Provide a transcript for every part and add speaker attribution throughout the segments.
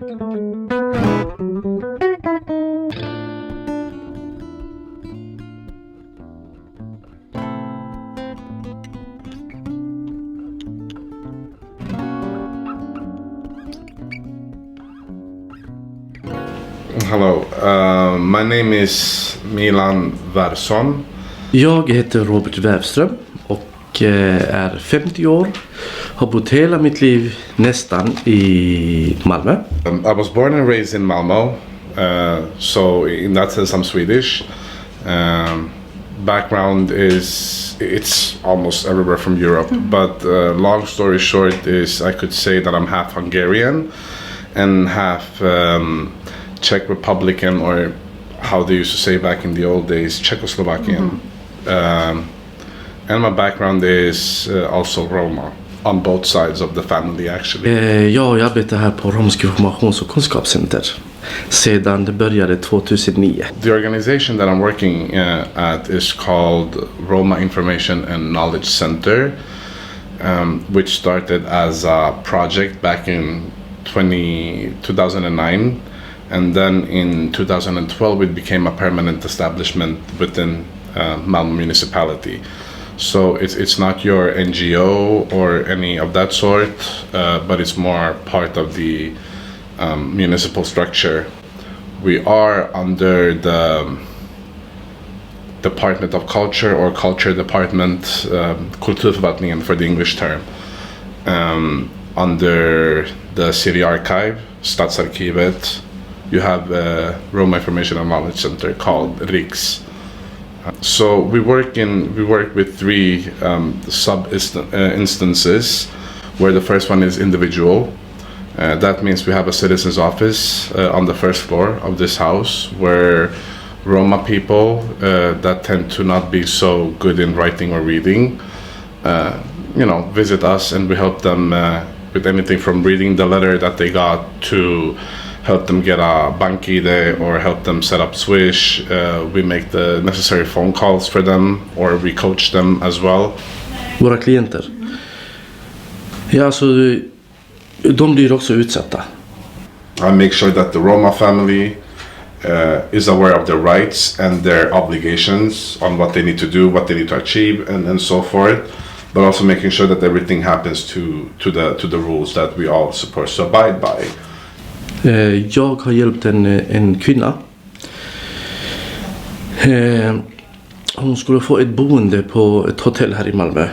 Speaker 1: Hello, my name is Milan Varsson.
Speaker 2: Jag heter Robert Vävström och är 50 år. Har bott hela mitt liv nästan i Malmö.
Speaker 1: I was born and raised in Malmö, so in that sense I'm Swedish. Background is, it's almost everywhere from Europe, but long story short is I could say that I'm half Hungarian and half Czech Republican, or how they used to say back in the old days, Czechoslovakian. And my background is also Roma, on both sides of the family actually.
Speaker 2: Jag arbetar här på Romskt informations- och kunskapscenter sedan det började 2009.
Speaker 1: The organization that I'm working at is called Roma Information and Knowledge Center, which started as a project back in 2009. And then in 2012 it became a permanent establishment within Malmö municipality. So it's not your NGO or any of that sort, but it's more part of the municipal structure. We are under the Department of Culture, or Culture Department, Kulturförvaltningen for the English term, under the City Archive, Stadsarkivet. You have Roma Information and Knowledge Center called RIKCs. So we work with three instances, where the first one is individual. That means we have a citizen's office on the first floor of this house, where Roma people that tend to not be so good in writing or reading, visit us, and we help them with anything from reading the letter that they got to help them get a bank-ID or help them set up Swish. We make the necessary phone calls for them, or we coach them as well.
Speaker 2: Våra klienter. Ja, alltså, de blir också utsatta.
Speaker 1: I make sure that the Roma family is aware of their rights and their obligations on what they need to do, what they need to achieve, and so forth. But also making sure that everything happens to the rules that we all supposed to abide by.
Speaker 2: Jag har hjälpt en kvinna. Hon skulle få ett boende på ett hotell här i Malmö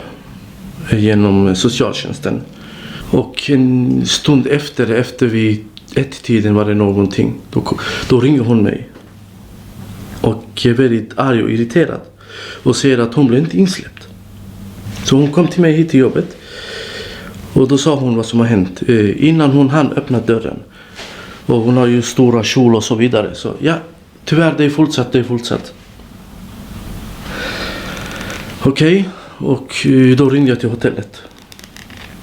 Speaker 2: genom socialtjänsten. Och en stund efter vid 1-tiden var det någonting. Då ringer hon mig. Och är väldigt arg och irriterad. Och säger att hon blev inte insläppt. Så hon kom till mig hit till jobbet. Och då sa hon vad som har hänt. Innan hon hann öppna dörren. Och hon har ju stora kjol och så vidare. Så ja, tyvärr det är fortsatt. Okej, och då ringde jag till hotellet.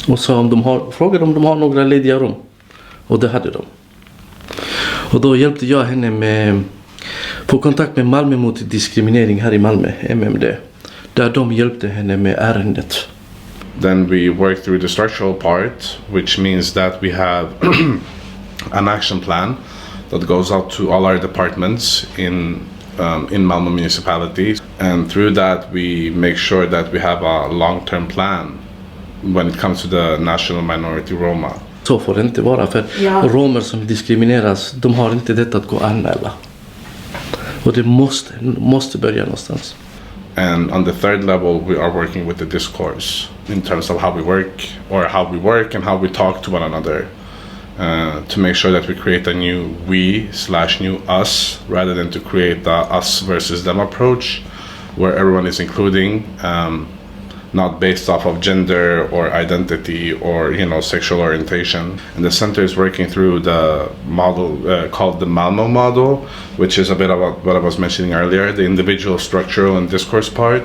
Speaker 2: Och frågade om de har några lediga rum. Och det hade de. Och då hjälpte jag henne med få kontakt med Malmö mot diskriminering här i Malmö, MMD. Där de hjälpte henne med ärendet.
Speaker 1: Then we work through the structural part, which means that we have an action plan that goes out to all our departments in Malmö municipality, and through that we make sure that we have a long-term plan when it comes to the national minority Roma.
Speaker 2: Så får det inte vara, för romer som diskrimineras, de har inte detta att gå och anmäla. Och det måste börja någonstans.
Speaker 1: And on the third level, we are working with the discourse in terms of how we work and how we talk to one another. To make sure that we create a new we/new us, rather than to create the us versus them approach, where everyone is including, not based off of gender or identity or sexual orientation. And the center is working through the model called the Malmö model, which is a bit about what I was mentioning earlier, the individual, structural and discourse part.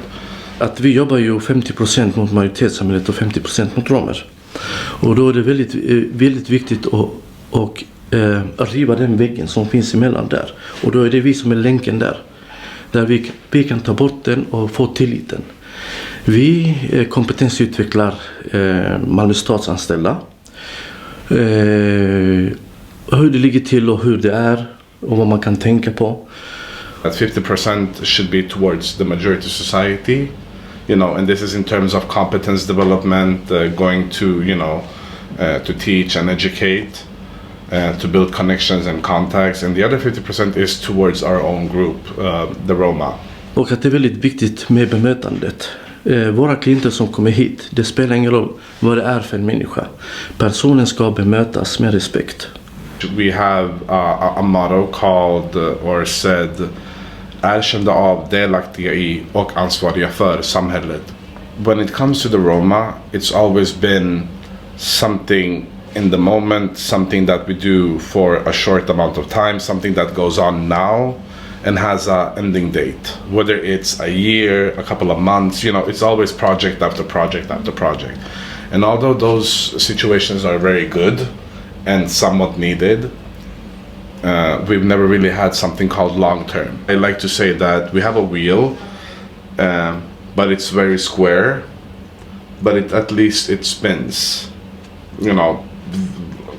Speaker 2: Att vi jobbar ju 50% mot majoritetssamhället och 50% mot romer. Och då är det väldigt, väldigt viktigt att riva den väggen som finns emellan där. Och då är det vi som är länken där vi kan ta bort den och få tilliten. Vi kompetensutvecklar Malmö stadsanställda. hur det ligger till och hur det är och vad man kan tänka på.
Speaker 1: That 50% should be towards the majority society, and this is in terms of competence development, going to, to teach and educate, to build connections and contacts. And the other 50% is towards our own group, the Roma.
Speaker 2: Och att det är väldigt viktigt med bemötandet. Våra klienter som kommer hit, det spelar ingen roll vad det är för en människa. Personen ska bemötas med respekt.
Speaker 1: We have a motto called or said, erkända av, delaktiga i och ansvariga för samhället. When it comes to the Roma, it's always been something in the moment, something that we do for a short amount of time, something that goes on now and has a ending date. Whether it's a year, a couple of months, it's always project after project after project. And although those situations are very good and somewhat needed, we've never really had something called long term. I like to say that we have a wheel, but it's very square, but at least it spins,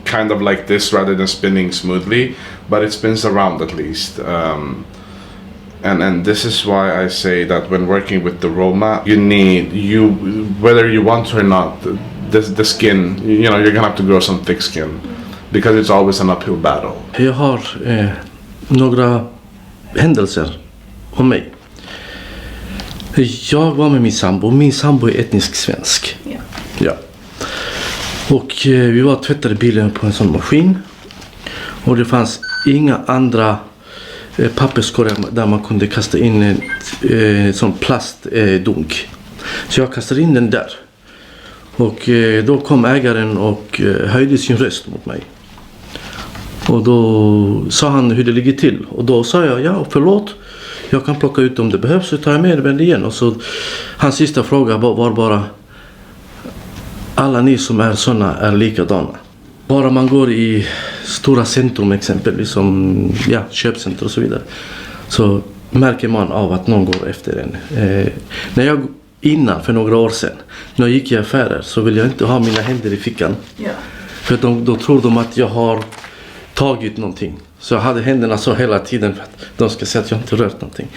Speaker 1: kind of like this rather than spinning smoothly, but it spins around at least. And this is why I say that when working with the Roma, whether you want to or not, the skin, you're gonna have to grow some thick skin. Because it's always an uphill battle.
Speaker 2: Jag har några händelser om mig. Jag var med min sambo. Min sambo är etnisk svensk. Yeah. Ja. Och vi var tvättade bilen på en sån maskin. Och det fanns inga andra papperskorgar där man kunde kasta in en sån plastdunk. Så jag kastade in den där. Och då kom ägaren och höjde sin röst mot mig. Och då sa han hur det ligger till. Och då sa jag, ja förlåt, jag kan plocka ut om det behövs så tar jag med det igen. Och så hans sista fråga var bara, alla ni som är såna är likadana. Bara man går i stora centrum exempelvis som köpcenter och så vidare, så märker man av att någon går efter en. För några år sedan, när jag gick i affärer så vill jag inte ha mina händer i fickan. Yeah. För då tror de att jag har tagit någonting. Så jag hade händerna så hela tiden för att de ska säga att jag inte rört någonting.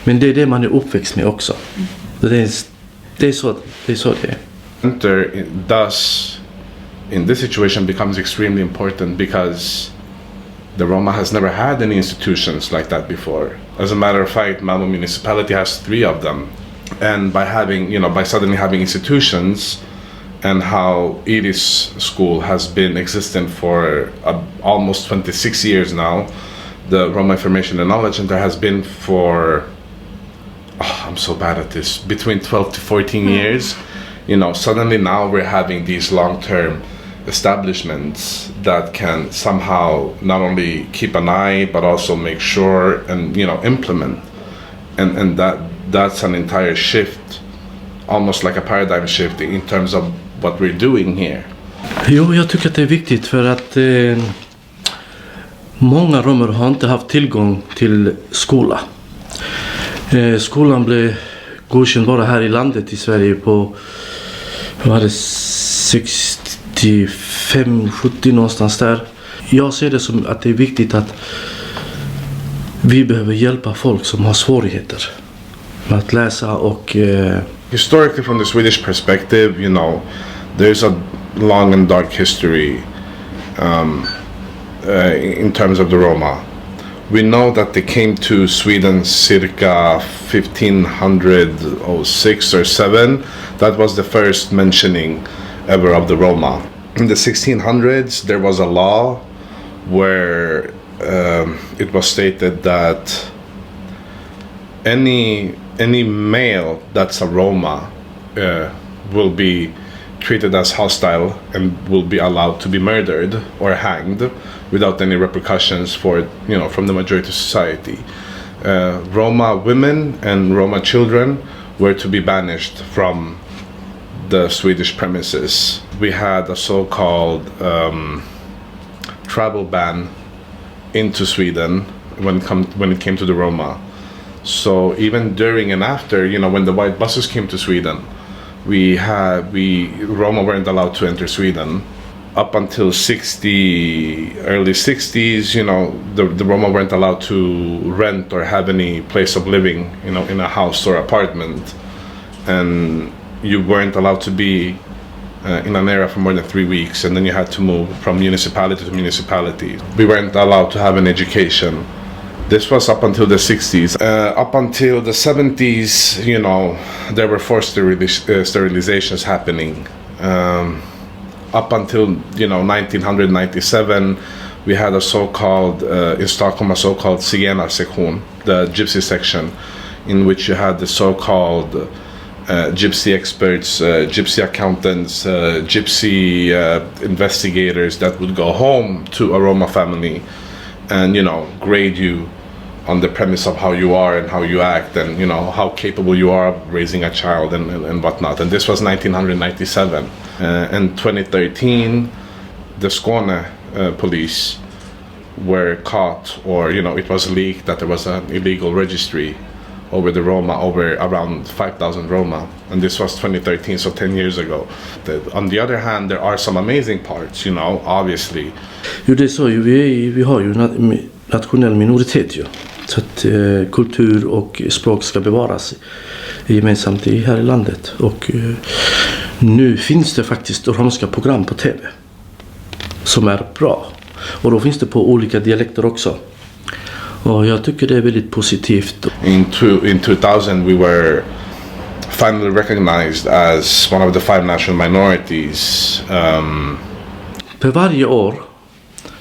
Speaker 2: Men det är det man är uppväxt med också. Det är så det är.
Speaker 1: Thus, in this situation becomes extremely important because the Roma has never had any institutions like that before. As a matter of fact, Malmö municipality has 3 of them. And by suddenly having institutions, and how Elise school has been existent for almost 26 years now, the Roma Information and Knowledge Center has been for, I'm so bad at this, between 12 to 14 years. Suddenly now we're having these long-term establishments that can somehow not only keep an eye, but also make sure and, implement. And that's an entire shift, almost like a paradigm shift in terms of what we're doing here.
Speaker 2: Jo, jag tycker att det är viktigt för att många romer har inte haft tillgång till skola. Skolan blev godkänd bara här i landet i Sverige på 65-70 någonstans där. Jag ser det som att det är viktigt att vi behöver hjälpa folk som har svårigheter med att läsa och
Speaker 1: historically, from the Swedish perspective, there's a long and dark history in terms of the Roma. We know that they came to Sweden circa 1506 or 7. That was the first mentioning ever of the Roma. In the 1600s, there was a law where it was stated that any male that's a Roma will be treated as hostile and will be allowed to be murdered or hanged without any repercussions from the majority society. Roma women and Roma children were to be banished from the Swedish premises. We had a so-called travel ban into Sweden when it came to the Roma. So even during and after, when the white buses came to Sweden, Roma weren't allowed to enter Sweden. up until early 60s, you know, the Roma weren't allowed to rent or have any place of living, you know, in a house or apartment. And you weren't allowed to be in an area for more than 3 weeks, and then you had to move from municipality to municipality. We weren't allowed to have an education. This was up until the 60s. Up until the 70s, you know, there were forced sterilizations happening. Up until, you know, 1997, we had a so-called, in Stockholm, a so-called zigenarsektion, the gypsy section, in which you had the so-called gypsy experts, gypsy accountants, gypsy investigators that would go home to a Roma family and, you know, grade you on the premise of how you are and how you act and, you know, how capable you are of raising a child and whatnot. And this was 1997. In 2013, the Skåne police were caught, or, you know, it was leaked that there was an illegal registry over the Roma, over around 5,000 Roma. And this was 2013, so 10 years ago. On the other hand, there are some amazing parts, you know, obviously.
Speaker 2: Jo, det är så ju, vi har ju nationell minoritet ju. Så att kultur och språk ska bevaras gemensamt här i landet. Och nu finns det faktiskt romska program på TV som är bra. Och då finns det på olika dialekter också. Och jag tycker det är väldigt positivt.
Speaker 1: In 2000 we were finally recognized as one of the 5 national minorities.
Speaker 2: För varje år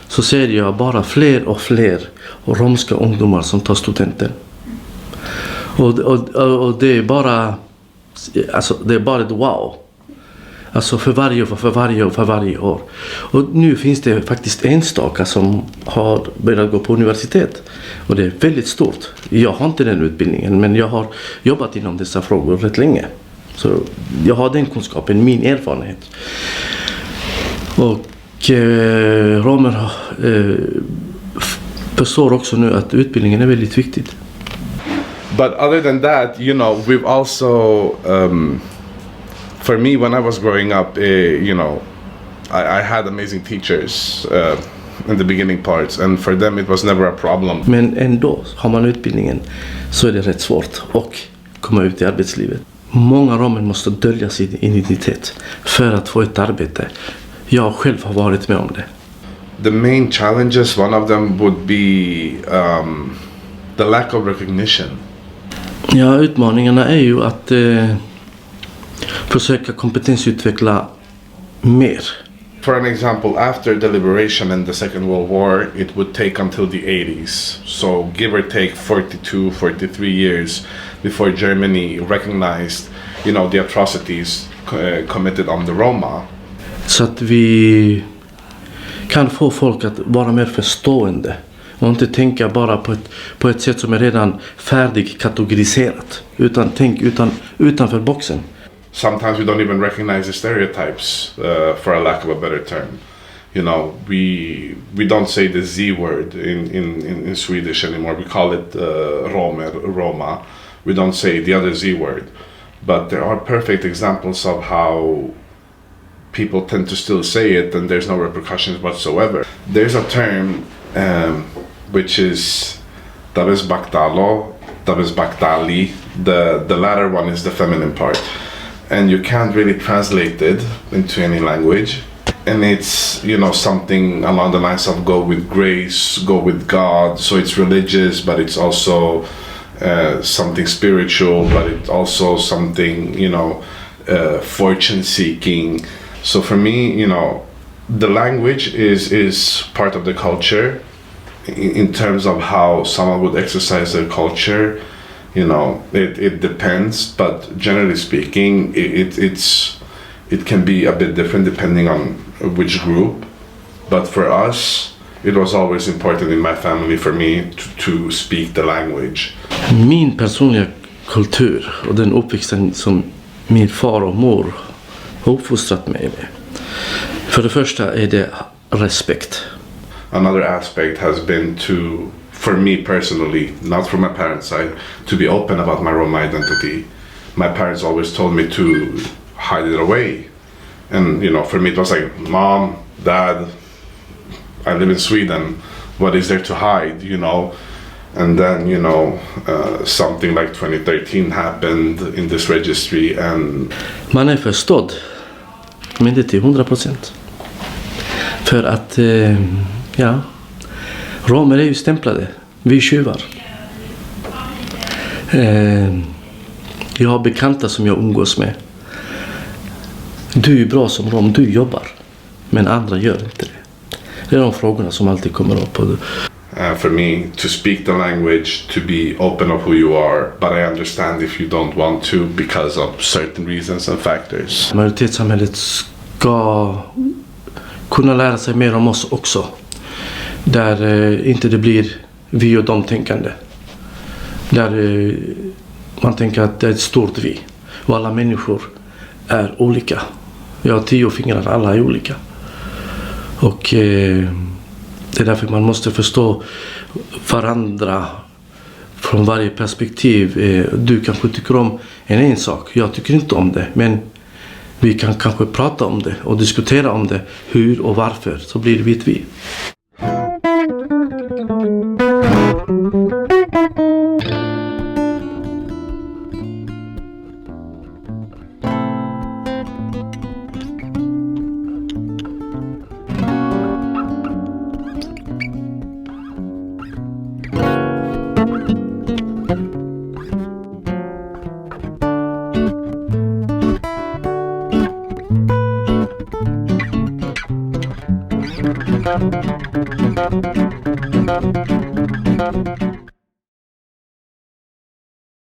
Speaker 2: så ser jag bara fler och fler romska ungdomar som tar studenten. Och det är bara, alltså det är bara ett wow. Alltså för varje år. Och nu finns det faktiskt enstaka som har börjat gå på universitet. Och det är väldigt stort. Jag har inte den utbildningen, men jag har jobbat inom dessa frågor rätt länge. Så jag har den kunskapen, min erfarenhet. Och romer förstår också nu att utbildningen är väldigt viktig.
Speaker 1: But other than that, you know, we've also, for me, when I was growing up, you know, I had amazing teachers in the beginning parts, and for them it was never a problem.
Speaker 2: Men ändå, har man utbildningen så är det rätt svårt att komma ut i arbetslivet. Många romer måste dölja sin identitet för att få ett arbete. Jag själv har varit med om det.
Speaker 1: The main challenges, one of them would be the lack of recognition.
Speaker 2: Ja, utmaningarna är ju att försöka kompetensutveckla mer.
Speaker 1: For an example, after the liberation and the Second World War, it would take until the 80s. So give or take 42, 43 years before Germany recognized, you know, the atrocities committed on the Roma.
Speaker 2: Så att vi kan få folk att vara mer förstående och inte tänka bara på ett sätt som är redan färdigkategoriserat, utan tänk utanför boxen.
Speaker 1: Sometimes we don't even recognize the stereotypes, for a lack of a better term. You know, we don't say the Z word in Swedish anymore. We call it Roma. We don't say the other Z word. But there are perfect examples of how people tend to still say it and there's no repercussions whatsoever. There's a term which is Baktali. The latter one is the feminine part. And you can't really translate it into any language. And it's, you know, something along the lines of go with grace, go with God. So it's religious, but it's also something spiritual, but it's also something, you know, fortune seeking. So for me, you know, the language is part of the culture in terms of how someone would exercise their culture. You know, it depends, but generally speaking, it can be a bit different depending on which group. But for us, it was always important in my family for me to speak the language.
Speaker 2: Min personliga kultur och den uppväxten som min far och mor har uppfostrat mig med. För det första är det respekt.
Speaker 1: Another aspect has been to, for me personally, not from my parents' side, to be open about my Roma identity. My parents always told me to hide it away. And, you know, for me it was like, Mom, Dad, I live in Sweden. What is there to hide, you know? And then, you know, something like 2013 happened in this registry and...
Speaker 2: Man är förstådd, men inte till 100%. För att, ja, romer är ju stämplade. Vi är tjuvar. Jag har bekanta som jag umgås med. Du är bra som rom, du jobbar. Men andra gör inte det. Det är de frågorna som alltid kommer upp.
Speaker 1: For me to speak the language, to be open of who you are, but I understand if you don't want to because of certain reasons and factors.
Speaker 2: Majoritetssamhället ska kunna lära sig mer om oss också. Där inte det blir vi och de tänkande. Där man tänker att det är ett stort vi. Och alla människor är olika. Jag har 10 fingrar, alla är olika. Och det är därför man måste förstå varandra från varje perspektiv. Du kanske tycker om en sak, jag tycker inte om det. Men vi kan kanske prata om det och diskutera om det, hur och varför, så blir det vi.